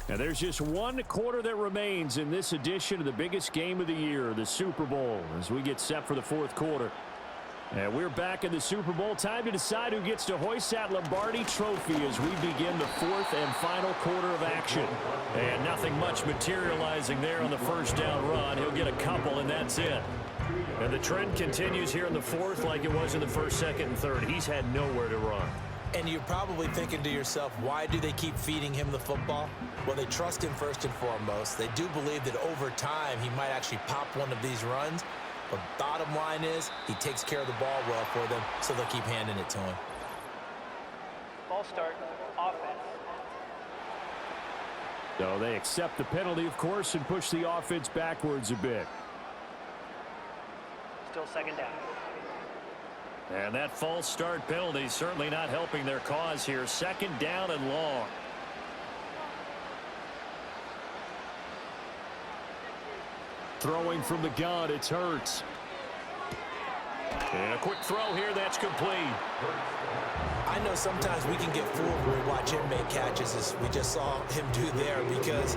And there's just one quarter that remains in this edition of the biggest game of the year, the Super Bowl, as we get set for the fourth quarter. And we're back in the Super Bowl. Time to decide who gets to hoist that Lombardi trophy as we begin the fourth and final quarter of action. And nothing much materializing there on the first down run. He'll get a couple, and that's it. And the trend continues here in the fourth like it was in the first, second, and third. He's had nowhere to run. And you're probably thinking to yourself, why do they keep feeding him the football? Well, they trust him first and foremost. They do believe that over time he might actually pop one of these runs. But bottom line is he takes care of the ball well for them, so they'll keep handing it to him. Ball start, offense. So they accept the penalty, of course, and push the offense backwards a bit. Still second down. And that false start penalty certainly not helping their cause here. Second down and long. Throwing from the gun, it's Hurts. And a quick throw here, that's complete. I know sometimes we can get fooled when we watch him make catches, as we just saw him do there, because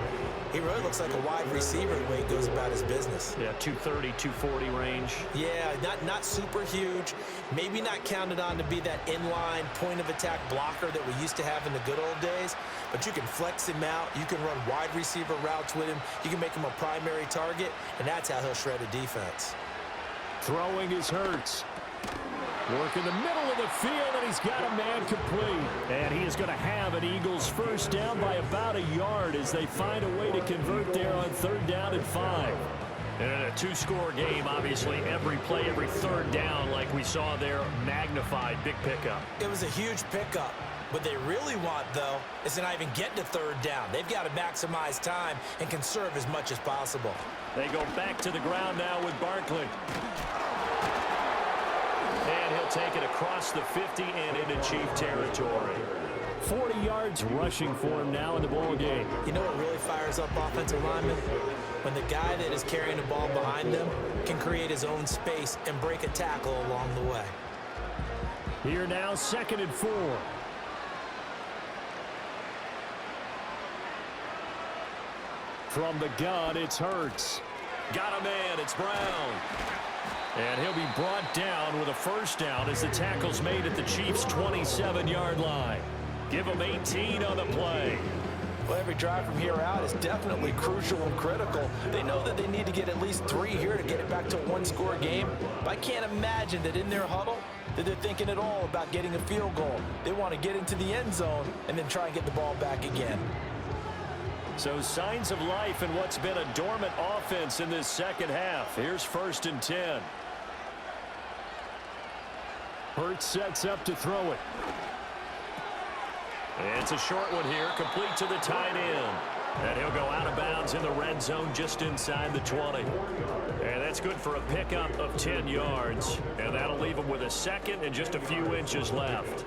he really looks like a wide receiver the way he goes about his business. Yeah, 230, 240 range. Yeah, not super huge. Maybe not counted on to be that inline point-of-attack blocker that we used to have in the good old days, but you can flex him out. You can run wide receiver routes with him. You can make him a primary target, and that's how he'll shred a defense. Throwing is Hurts. Work in the middle of the field, and he's got a man complete. And he is going to have an Eagles first down by about a yard as they find a way to convert there on third down and 5. And in a two-score game, obviously, every play, every third down, like we saw there, magnified, big pickup. It was a huge pickup. What they really want, though, is to not even get to third down. They've got to maximize time and conserve as much as possible. They go back to the ground now with Barkley. And he'll take it across the 50 and into Chief territory. 40 yards rushing for him now in the ball game. You know what really fires up offensive linemen? When the guy that is carrying the ball behind them can create his own space and break a tackle along the way. Here now, 2nd and 4. From the gun, it's Hurts. Got a man, it's Brown. And he'll be brought down with a first down as the tackle's made at the Chiefs' 27-yard line. Give them 18 on the play. Well, every drive from here out is definitely crucial and critical. They know that they need to get at least 3 here to get it back to a one-score game. But I can't imagine that in their huddle that they're thinking at all about getting a field goal. They want to get into the end zone and then try and get the ball back again. So signs of life in what's been a dormant offense in this second half. Here's 1st and 10. Hurts sets up to throw it. It's a short one here, complete to the tight end. And he'll go out of bounds in the red zone just inside the 20. And that's good for a pickup of 10 yards. And that'll leave him with a second and just a few inches left.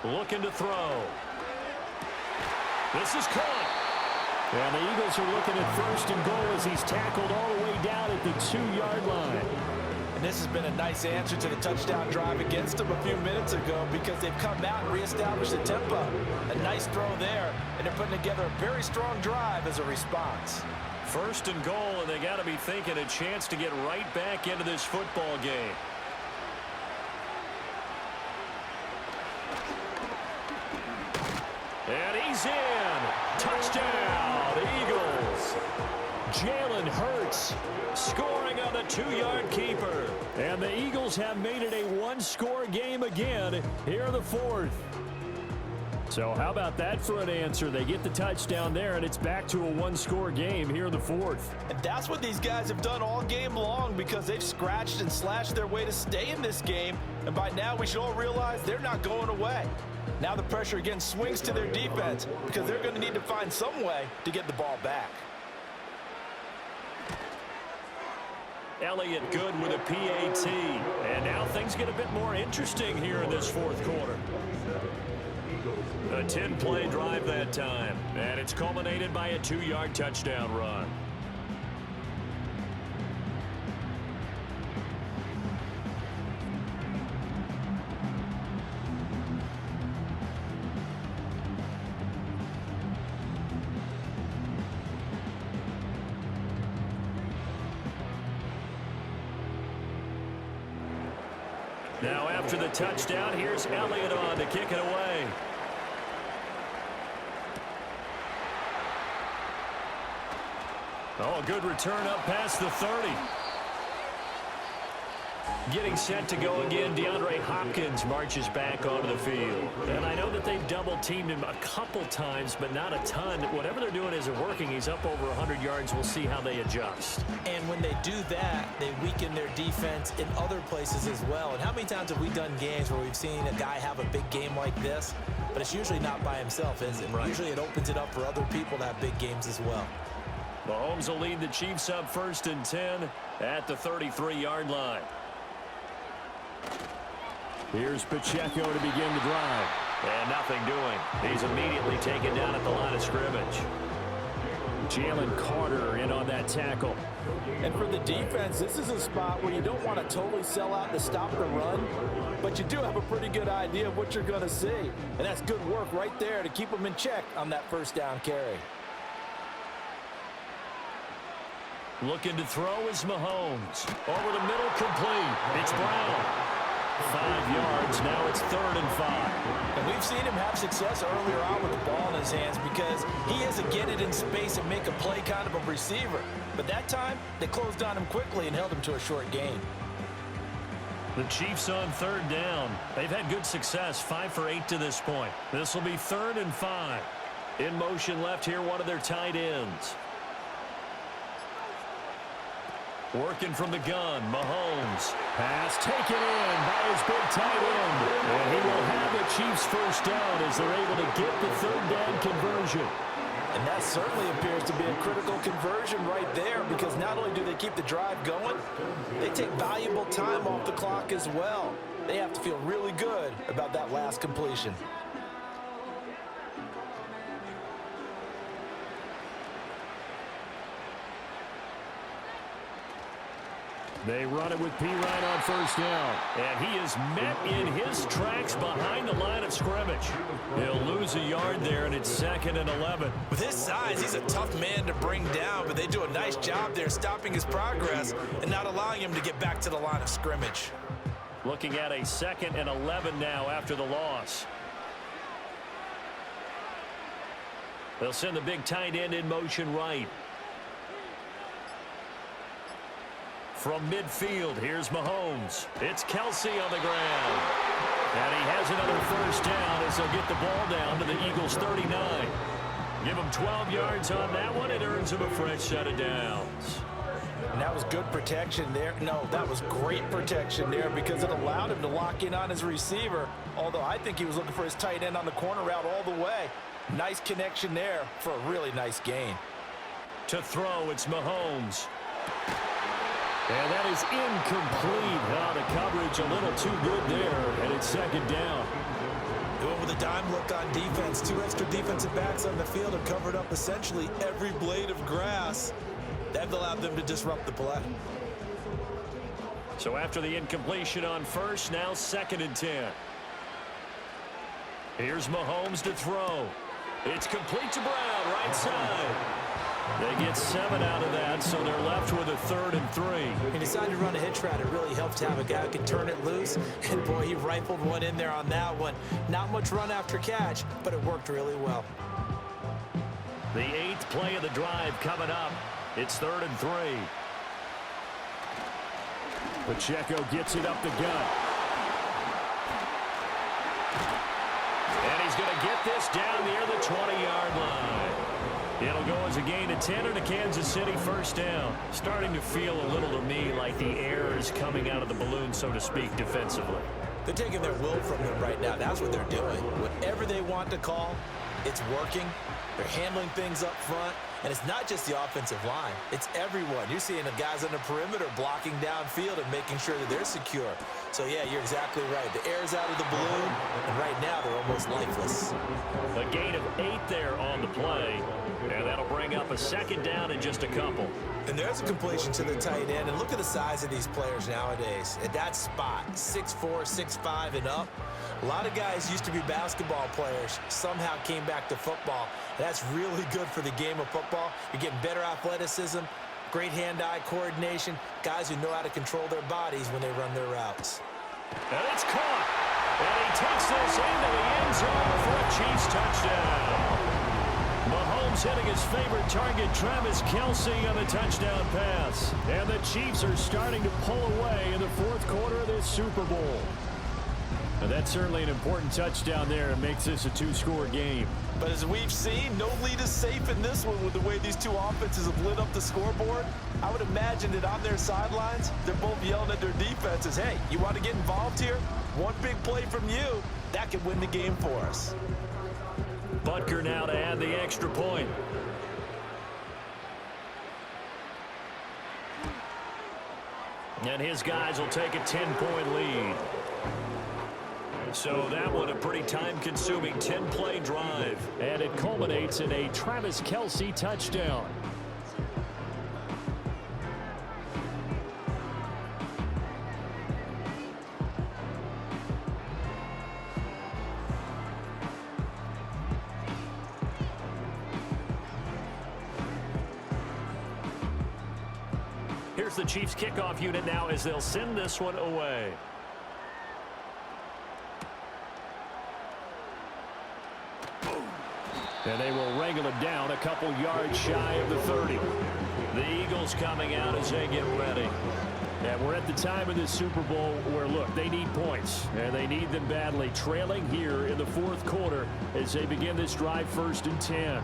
Looking to throw. This is caught. And the Eagles are looking at 1st and goal as he's tackled all the way down at the 2-yard line. And this has been a nice answer to the touchdown drive against them a few minutes ago, because they've come out and reestablished the tempo. A nice throw there, and they're putting together a very strong drive as a response. 1st and goal, and they got to be thinking a chance to get right back into this football game. And he's in. Touchdown, Eagles. Jalen Hurts scoring on the 2-yard keeper. And the Eagles have made it a one-score game again here in the fourth. So how about that for an answer? They get the touchdown there, and it's back to a one-score game here in the fourth. And that's what these guys have done all game long, because they've scratched and slashed their way to stay in this game. And by now we should all realize they're not going away. Now the pressure again swings to their defense, because they're going to need to find some way to get the ball back. Elliott good with a PAT. And now things get a bit more interesting here in this fourth quarter. A 10-play drive that time. And it's culminated by a 2-yard touchdown run. Now after the touchdown, here's Elliott on to kick it away. Oh, a good return up past the 30. Getting set to go again, DeAndre Hopkins marches back onto the field. And I know that they've double-teamed him a couple times, but not a ton. Whatever they're doing isn't working. He's up over 100 yards. We'll see how they adjust. And when they do that, they weaken their defense in other places as well. And how many times have we done games where we've seen a guy have a big game like this, but it's usually not by himself, is it? Right. Usually it opens it up for other people to have big games as well. Mahomes will lead the Chiefs up 1st and 10 at the 33-yard line. Here's Pacheco to begin the drive. And nothing doing. He's immediately taken down at the line of scrimmage. Jalen Carter in on that tackle. And for the defense, this is a spot where you don't want to totally sell out to stop the run, but you do have a pretty good idea of what you're going to see. And that's good work right there to keep them in check on that first down carry. Looking to throw is Mahomes. Over the middle, complete. It's Brown. 5 yards. Now it's 3rd and 5. And we've seen him have success earlier on with the ball in his hands because he is a get it in space and make a play kind of a receiver. But that time, they closed on him quickly and held him to a short gain. The Chiefs on 3rd down. They've had good success, 5 for 8 to this point. This will be 3rd and 5. In motion left here, one of their tight ends. Working from the gun, Mahomes. Pass taken in by his big tight end. And he will have the Chiefs first down as they're able to get the 3rd down conversion. And that certainly appears to be a critical conversion right there because not only do they keep the drive going, they take valuable time off the clock as well. They have to feel really good about that last completion. They run it with P. Ryan on 1st down. And he is met in his tracks behind the line of scrimmage. He'll lose a yard there, and it's 2nd and 11. With his size, he's a tough man to bring down, but they do a nice job there stopping his progress and not allowing him to get back to the line of scrimmage. Looking at a 2nd and 11 now after the loss. They'll send the big tight end in motion right. From midfield, here's Mahomes. It's Kelsey on the ground. And he has another first down as they'll get the ball down to the Eagles' 39. Give him 12 yards on that one. It earns him a fresh set of downs. And that was good protection there. No, that was great protection there because it allowed him to lock in on his receiver, although I think he was looking for his tight end on the corner route all the way. Nice connection there for a really nice gain. To throw, it's Mahomes. And that is incomplete. Oh, the coverage a little too good there, and it's 2nd down. They went with a dime look on defense. 2 extra defensive backs on the field and covered up essentially every blade of grass. That allowed them to disrupt the play. So after the incompletion on 1st, now 2nd and 10. Here's Mahomes to throw. It's complete to Brown, right side. They get 7 out of that, so they're left with a 3rd and 3. He decided to run a hitch route. It really helped to have a guy who can turn it loose. And, boy, he rifled one in there on that one. Not much run after catch, but it worked really well. The 8th play of the drive coming up. It's 3rd and 3. Pacheco gets it up the gut. And he's going to get this down near the 20-yard line. It'll go as a gain of 10 and a Kansas City first down. Starting to feel a little to me like the air is coming out of the balloon, so to speak, defensively. They're taking their will from them right now. That's what they're doing. Whatever they want to call, it's working. They're handling things up front. And it's not just the offensive line. It's everyone. You're seeing the guys on the perimeter blocking downfield and making sure that they're secure. So, yeah, you're exactly right. The air's out of the balloon, and right now they're almost lifeless. A gain of 8 there on the play. And that'll bring up a 2nd down in just a couple. And there's a completion to the tight end. And look at the size of these players nowadays. At that spot, 6'4", 6'5", and up. A lot of guys used to be basketball players, somehow came back to football. And that's really good for the game of football. You're getting better athleticism, great hand-eye coordination, guys who know how to control their bodies when they run their routes. And it's caught. And he takes this into the end zone for a Chiefs touchdown. Mahomes hitting his favorite target, Travis Kelce, on the touchdown pass. And the Chiefs are starting to pull away in the fourth quarter of this Super Bowl. And that's certainly an important touchdown there. It makes this a two-score game. But as we've seen, no lead is safe in this one with the way these two offenses have lit up the scoreboard. I would imagine that on their sidelines, they're both yelling at their defenses, hey, you want to get involved here? One big play from you, that could win the game for us. Butker now to add the extra point. And his guys will take a 10-point lead. So that one a pretty time-consuming 10-play drive. And it culminates in a Travis Kelce touchdown. Here's the Chiefs kickoff unit now as they'll send this one away. And they will wrangle it down a couple yards shy of the 30. The Eagles coming out as they get ready. And we're at the time of this Super Bowl where, look, they need points. And they need them badly. Trailing here in the fourth quarter as they begin this drive, 1st and 10.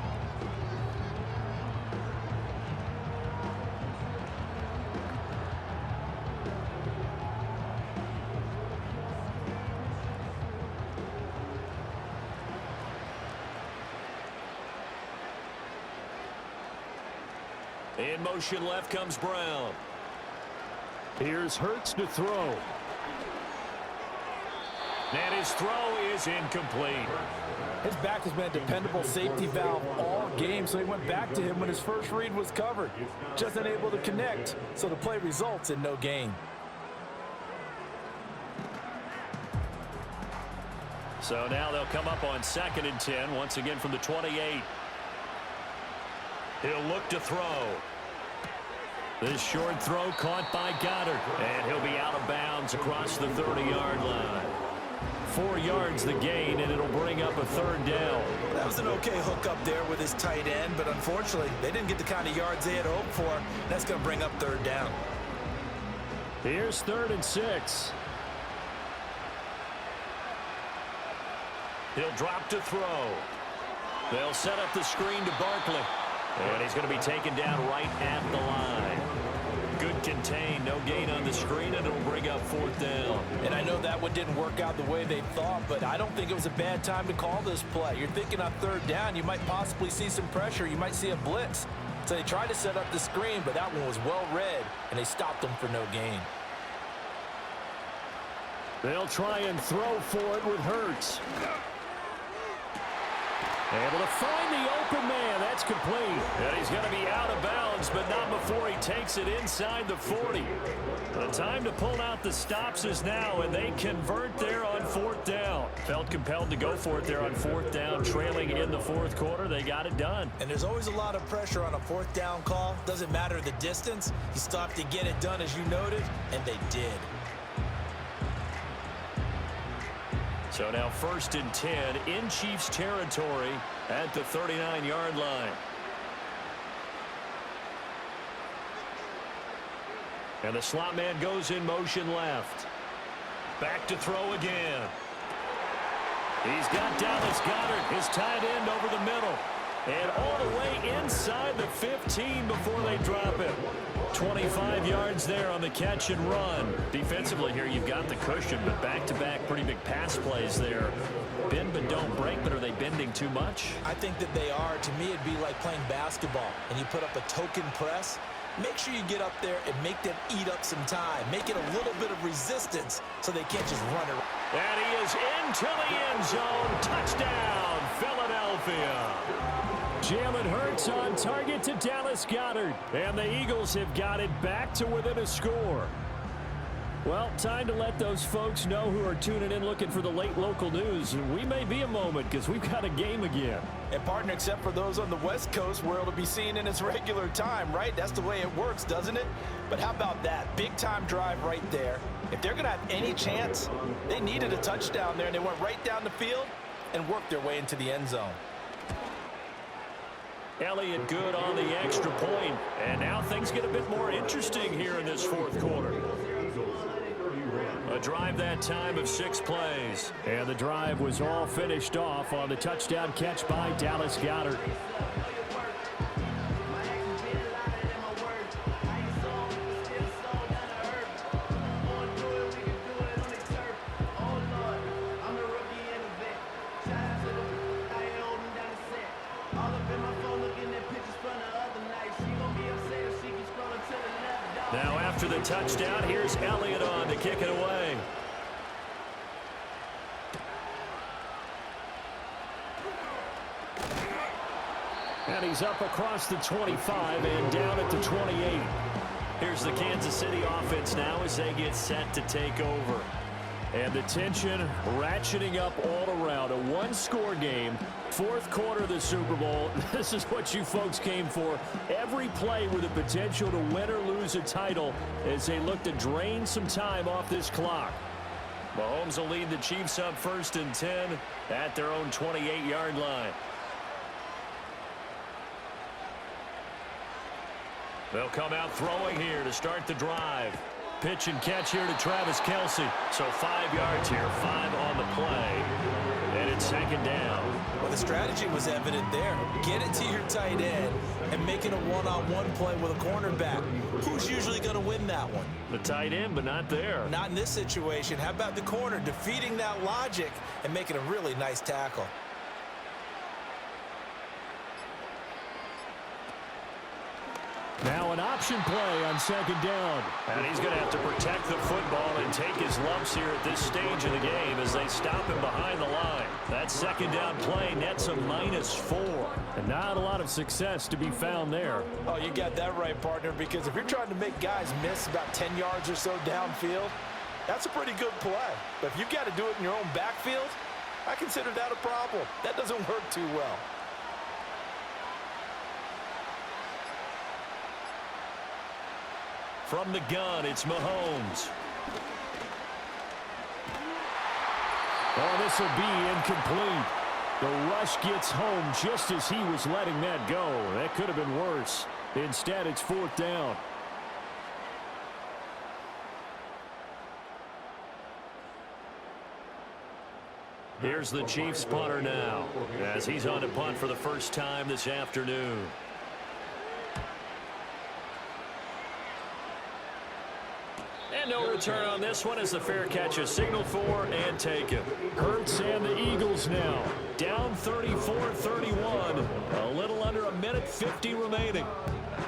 In motion left comes Brown. Here's Hurts to throw. And his throw is incomplete. His back has been a dependable safety valve all game, so he went back to him when his first read was covered. Just unable to connect, so the play results in no gain. So now they'll come up on 2nd and 10, once again from the 28. He'll look to throw. This short throw caught by Goddard. And he'll be out of bounds across the 30-yard line. 4 yards the gain, and it'll bring up a 3rd down. That was an okay hook up there with his tight end, but unfortunately, they didn't get the kind of yards they had hoped for. That's going to bring up 3rd down. Here's 3rd and 6. He'll drop to throw. They'll set up the screen to Barkley. And he's going to be taken down right at the line. Good contain, no gain on the screen, and it'll bring up 4th down. And I know that one didn't work out the way they thought, but I don't think it was a bad time to call this play. You're thinking on 3rd down, you might possibly see some pressure. You might see a blitz. So they tried to set up the screen, but that one was well read, and they stopped them for no gain. They'll try and throw for it with Hurts. Able to find the open man. That's complete. And he's going to be out of bounds, but not before he takes it inside the 40. The time to pull out the stops is now, and they convert there on 4th down. Felt compelled to go for it there on 4th down, trailing in the 4th quarter. They got it done. And there's always a lot of pressure on a 4th down call. Doesn't matter the distance. You stop to get it done, as you noted, and they did. So now 1st and 10 in Chiefs territory at the 39-yard line. And the slot man goes in motion left. Back to throw again. He's got Dallas Goedert, his tight end, over the middle. And all the way inside the 15 before they drop it. 25 yards there on the catch and run. Defensively here, you've got the cushion, but back-to-back pretty big pass plays there. Bend but don't break, but are they bending too much? I think that they are. To me, it'd be like playing basketball, and you put up a token press. Make sure you get up there and make them eat up some time. Make it a little bit of resistance so they can't just run it. And he is into the end zone. Touchdown, Philadelphia. Jalen Hurts on target to Dallas Goedert. And the Eagles have got it back to within a score. Well, time to let those folks know who are tuning in looking for the late local news. We may be a moment because we've got a game again. And partner, except for those on the West Coast where it'll be seen in its regular time, right? That's the way it works, doesn't it? But how about that? Big time drive right there. If they're going to have any chance, they needed a touchdown there, and they went right down the field and worked their way into the end zone. Elliott good on the extra point, and now things get a bit more interesting here in this fourth quarter. A drive that time of 6 plays. And the drive was all finished off on the touchdown catch by Dallas Goedert. Now after the touchdown, here's Elliott on to kick it away. And he's up across the 25 and down at the 28. Here's the Kansas City offense now as they get set to take over. And the tension ratcheting up all around. A one-score game, fourth quarter of the Super Bowl. This is what you folks came for. Every play with the potential to win or lose a title as they look to drain some time off this clock. Mahomes will lead the Chiefs up 1st and 10 at their own 28-yard line. They'll come out throwing here to start the drive. Pitch and catch here to Travis Kelce. So 5 yards here, 5 on the play. And it's 2nd down. Well, the strategy was evident there. Get it to your tight end and make it a one-on-one play with a cornerback. Who's usually going to win that one? The tight end, but not there. Not in this situation. How about the corner defeating that logic and making a really nice tackle? Now an option play on 2nd down. And he's going to have to protect the football and take his lumps here at this stage of the game as they stop him behind the line. That 2nd down play nets a -4. And not a lot of success to be found there. Oh, you got that right, partner, because if you're trying to make guys miss about 10 yards or so downfield, that's a pretty good play. But if you've got to do it in your own backfield, I consider that a problem. That doesn't work too well. From the gun, it's Mahomes. Oh, this will be incomplete. The rush gets home just as he was letting that go. That could have been worse. Instead, it's 4th down. Here's the Chiefs punter now as he's on to punt for the first time this afternoon. And no return on this one as the fair catch is signaled for and taken. Hurts and the Eagles now down 34-31. A little under a minute 50 remaining.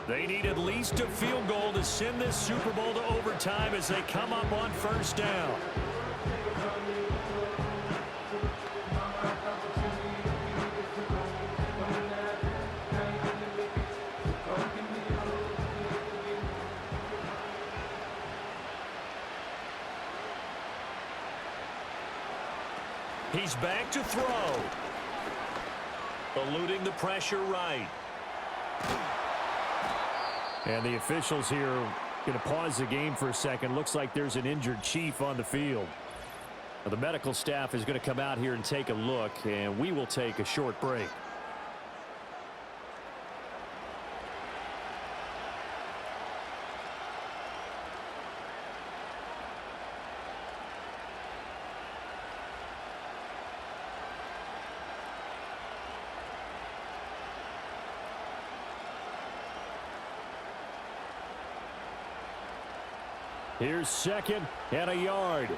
They need at least a field goal to send this Super Bowl to overtime as they come up on 1st down. He's back to throw. Eluding the pressure right. And the officials here going to pause the game for a second. Looks like there's an injured Chief on the field. Now, the medical staff is going to come out here and take a look, and we will take a short break. Here's 2nd and a yard.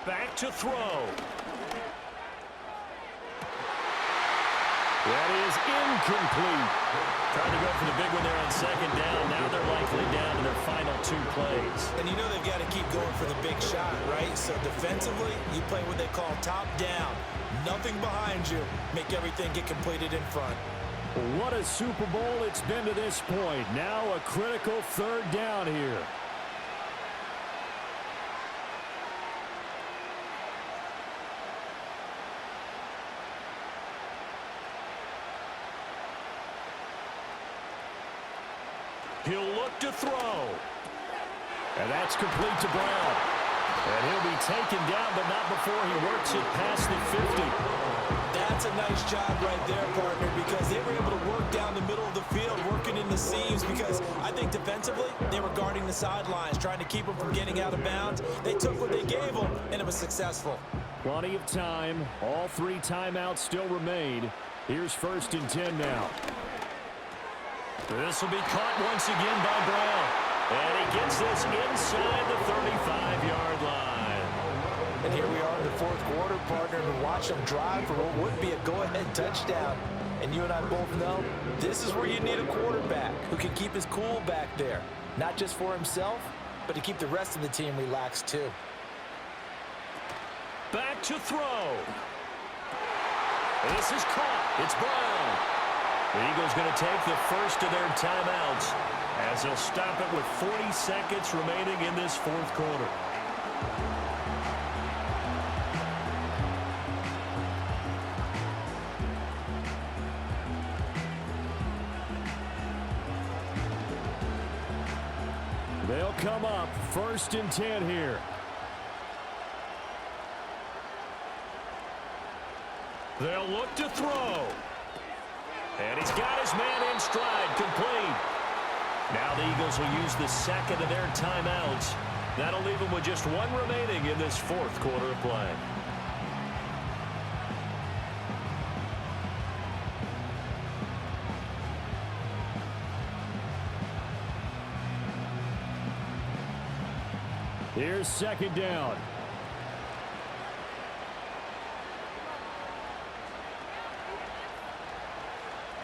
Back to throw. That is incomplete. Trying to go for the big one there on 2nd down. Now they're likely down to their final 2 plays. And you know they've got to keep going for the big shot, right? So defensively, you play what they call top down. Nothing behind you. Make everything get completed in front. What a Super Bowl it's been to this point. Now a critical 3rd down here. He'll look to throw. And that's complete to Brown. And he'll be taken down, but not before he works it past the 50. That's a nice job right there, partner, because they were able to work down the middle of the field, working in the seams, because I think defensively, they were guarding the sidelines, trying to keep them from getting out of bounds. They took what they gave them, and it was successful. Plenty of time. All 3 timeouts still remain. Here's 1st and 10 now. This will be caught once again by Brown. And he gets this inside the 35-yard line. And here we are in the 4th quarter, partner, to watch them drive for what would be a go-ahead touchdown. And you and I both know this is where you need a quarterback who can keep his cool back there. Not just for himself, but to keep the rest of the team relaxed too. Back to throw. This is caught. It's Brown. The Eagles going to take the first of their timeouts as they'll stop it with 40 seconds remaining in this 4th quarter. They'll come up 1st and 10 here. They'll look to throw. And he's got his man in stride, complete. Now the Eagles will use the second of their timeouts. That'll leave them with just 1 remaining in this 4th quarter of play. Here's 2nd down.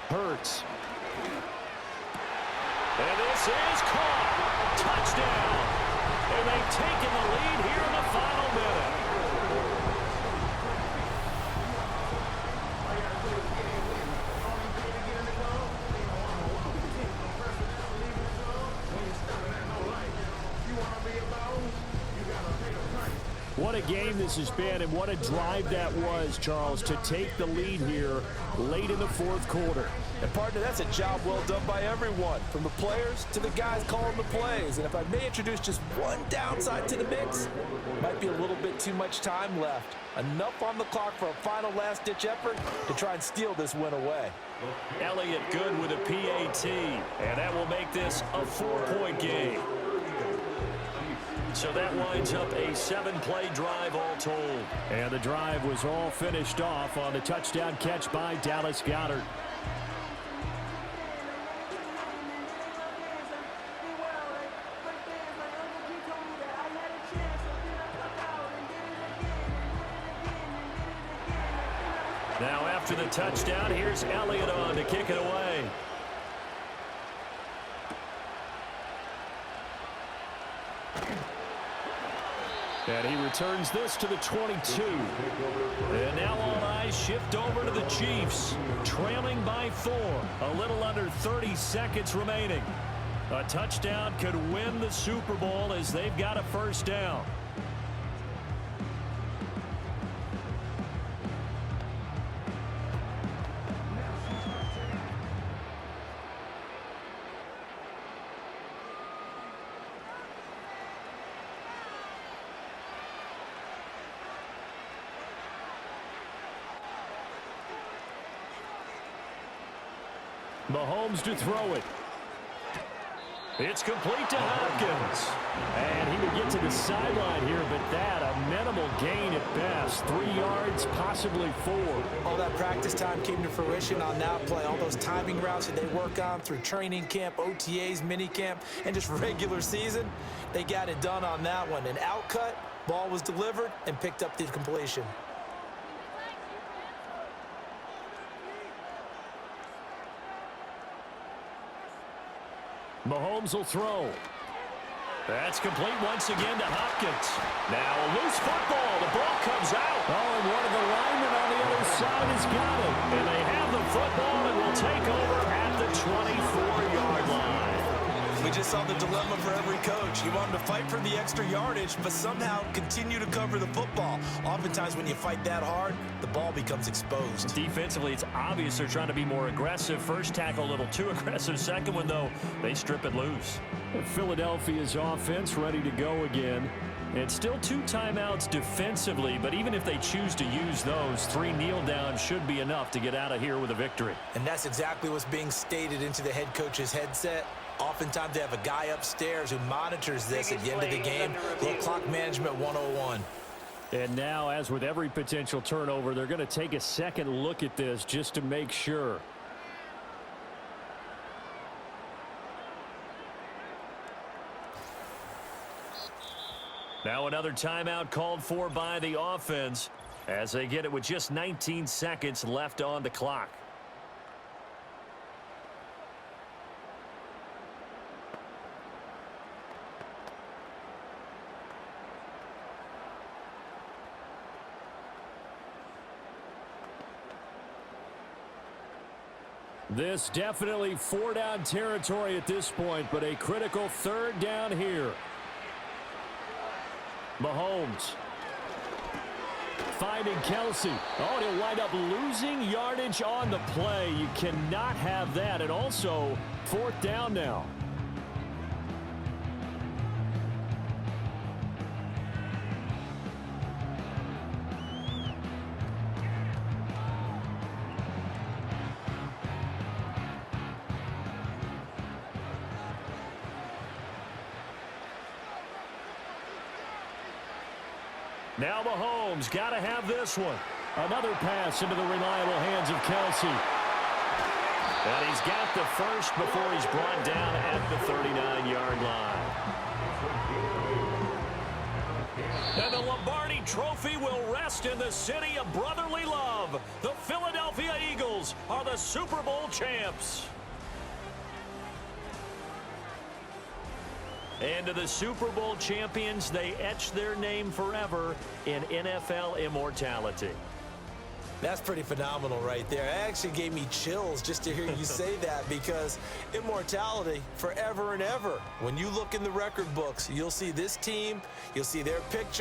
Hurts. And this is caught. Touchdown. And they've taken the lead here in the final minute. What a game this has been, and what a drive that was, Charles, to take the lead here late in the 4th quarter. And, partner, that's a job well done by everyone, from the players to the guys calling the plays. And if I may introduce just one downside to the mix, might be a little bit too much time left. Enough on the clock for a final last-ditch effort to try and steal this win away. Elliott good with a PAT, and that will make this a 4-point game. So that winds up a 7-play drive all told. And the drive was all finished off on the touchdown catch by Dallas Goedert. Now after the touchdown, here's Elliott on to kick it away. And he returns this to the 22. And now all eyes shift over to the Chiefs, trailing by 4. A little under 30 seconds remaining. A touchdown could win the Super Bowl as they've got a 1st down. Mahomes to throw it. It's complete to Hopkins. And he would get to the sideline here, but that a minimal gain at best. 3 yards, possibly 4. All that practice time came to fruition on that play. All those timing routes that they work on through training camp, OTAs, minicamp, and just regular season, they got it done on that one. An outcut, ball was delivered, and picked up the completion. Mahomes will throw. That's complete once again to Hopkins. Now a loose football. The ball comes out. Oh, and one of the linemen on the other side has got it. And they have the football and will take over at the 24-yard line. We just saw the dilemma for every coach. You want them to fight for the extra yardage, but somehow continue to cover the football. Oftentimes when you fight that hard, the ball becomes exposed. Defensively, it's obvious they're trying to be more aggressive. First tackle a little too aggressive. Second one, though, they strip it loose. Philadelphia's offense ready to go again. And still 2 timeouts defensively, but even if they choose to use those, 3 kneel downs should be enough to get out of here with a victory. And that's exactly what's being stated into the head coach's headset. Oftentimes they have a guy upstairs who monitors this at the end of the game. Little clock management 101. And now, as with every potential turnover, they're going to take a second look at this just to make sure. Now another timeout called for by the offense as they get it with just 19 seconds left on the clock. This definitely 4-down territory at this point, but a critical 3rd down here. Mahomes finding Kelsey. Oh, and he'll wind up losing yardage on the play. You cannot have that. And also 4th down now. Now Mahomes got to have this one. Another pass into the reliable hands of Kelsey. And he's got the first before he's brought down at the 39-yard line. And the Lombardi Trophy will rest in the city of brotherly love. The Philadelphia Eagles are the Super Bowl champs. And to the Super Bowl champions, they etch their name forever in NFL immortality. That's pretty phenomenal right there. It actually gave me chills just to hear you say that, because immortality forever and ever. When you look in the record books, you'll see this team, you'll see their picture.